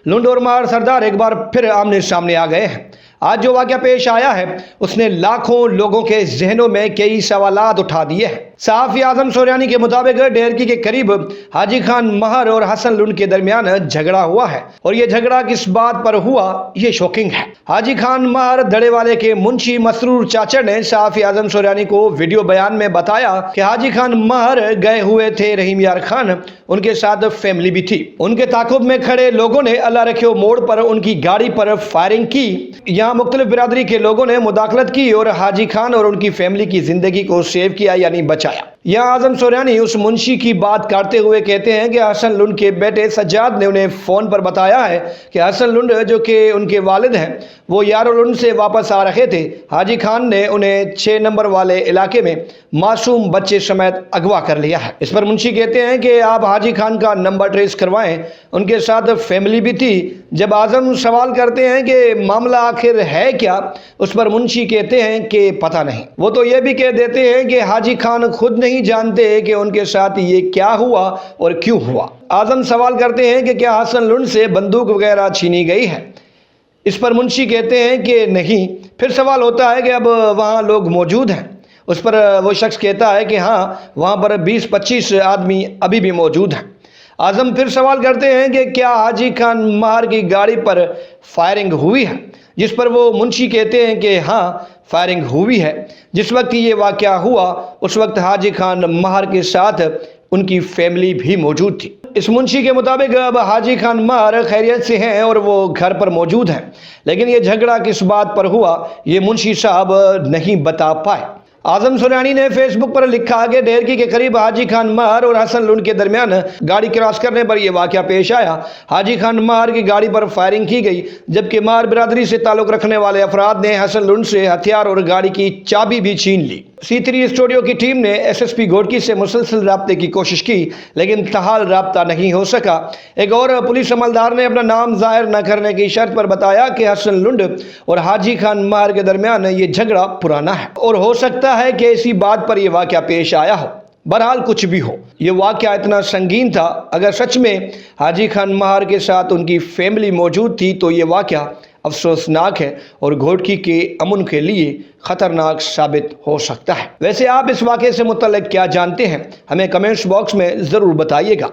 लुंड और मार सरदार एक बार फिर आमने सामने आ गए हैं। आज जो वाक़या पेश आया है उसने लाखों लोगों के जहनों में कई सवालात उठा दिए हैं। सहाफ़ी आज़म सोरयानी के मुताबिक डेरकी के करीब हाजी खान महर और हसन लुंड के दरमियान झगड़ा हुआ है और ये झगड़ा किस बात पर हुआ ये शॉकिंग है। हाजी खान महर दड़े वाले के मुंशी मसरूर चाचर ने सहाफ़ी आज़म सोरयानी को वीडियो बयान में बताया कि हाजी खान महर गए हुए थे रहीम यार खान, उनके साथ फैमिली भी थी। उनके ताकुब में खड़े लोगों ने अल्लाह रखे मोड़ पर उनकी गाड़ी पर फायरिंग की। यहाँ मुख्तलिफ बिरादरी के लोगों ने मुदाखलत की और हाजी खान और उनकी फैमिली की जिंदगी को सेव किया यानी बचाया। यहाँ आज़म सोरयानी उस मुंशी की बात करते हुए कहते हैं कि हसन लुंड के बेटे सज्जाद ने उन्हें फ़ोन पर बताया है कि हसन लुंड जो कि उनके वालिद हैं वो यारो लुंड से वापस आ रहे थे। हाजी खान ने उन्हें 6 नंबर वाले इलाके में मासूम बच्चे समेत अगवा कर लिया है। इस पर मुंशी कहते हैं कि आप हाजी खान का नंबर ट्रेस करवाएं, उनके साथ फैमिली भी थी। जब आज़म सवाल करते हैं कि मामला आखिर है क्या, उस पर मुंशी कहते हैं कि पता नहीं। वो तो ये भी कह देते हैं कि हाजी खान खुद नहीं जानते कि उनके साथ ये क्या हुआ और क्यों हुआ। आज़म सवाल करते हैं कि क्या हसन लुंड से बंदूक वगैरह छीनी गई है। इस पर मुंशी कहते हैं कि नहीं। फिर सवाल होता है कि अब वहाँ लोग मौजूद हैं। उस पर वो शख्स कहता है कि हाँ, वहाँ पर 20-25 आदमी अभी भी मौजूद हैं। आज़म फिर सवाल करते हैं कि क्या हाजी खान महर की गाड़ी पर फायरिंग हुई है, जिस पर वो मुंशी कहते हैं कि हाँ, फायरिंग हुई है। जिस वक्त ये वाक़या हुआ उस वक्त हाजी खान महर के साथ उनकी फैमिली भी मौजूद थी। इस मुंशी के मुताबिक अब हाजी खान महर खैरियत से हैं और वो घर पर मौजूद हैं, लेकिन ये झगड़ा किस बात पर हुआ ये मुंशी साहब नहीं बता पाए। आज़म सोरयानी ने फेसबुक पर लिखा कि डेरकी के करीब हाजी खान महर और हसन लुंड के दरमियान गाड़ी क्रॉस करने पर यह वाक़या पेश आया। हाजी खान महर की गाड़ी पर फायरिंग की गई, जबकि महर बिरादरी से ताल्लुक़ रखने वाले अफराद ने हसन लुंड से हथियार और गाड़ी की चाबी भी छीन ली। C3 स्टूडियो की टीम ने SSP घोड़की से मुसलसल राब्ते की कोशिश की, लेकिन तहाल राब्ता नहीं हो सका। एक और पुलिस अमलदार ने अपना नाम जाहिर न करने की शर्त पर बताया कि हसन लुंड और हाजी खान महर के दरमियान ये झगड़ा पुराना है और हो सकता है कि इसी बात पर यह वाक़या पेश आया हो। बहरहाल कुछ भी हो, ये वाक़या इतना संगीन था। अगर सच में हाजी खान महर के साथ उनकी फैमिली मौजूद थी तो ये वाक़या अफसोसनाक है और घोड़की के अमन के लिए ख़तरनाक साबित हो सकता है। वैसे आप इस वाक़े से मुतल्लिक़ क्या जानते हैं, हमें कमेंट्स बॉक्स में ज़रूर बताइएगा।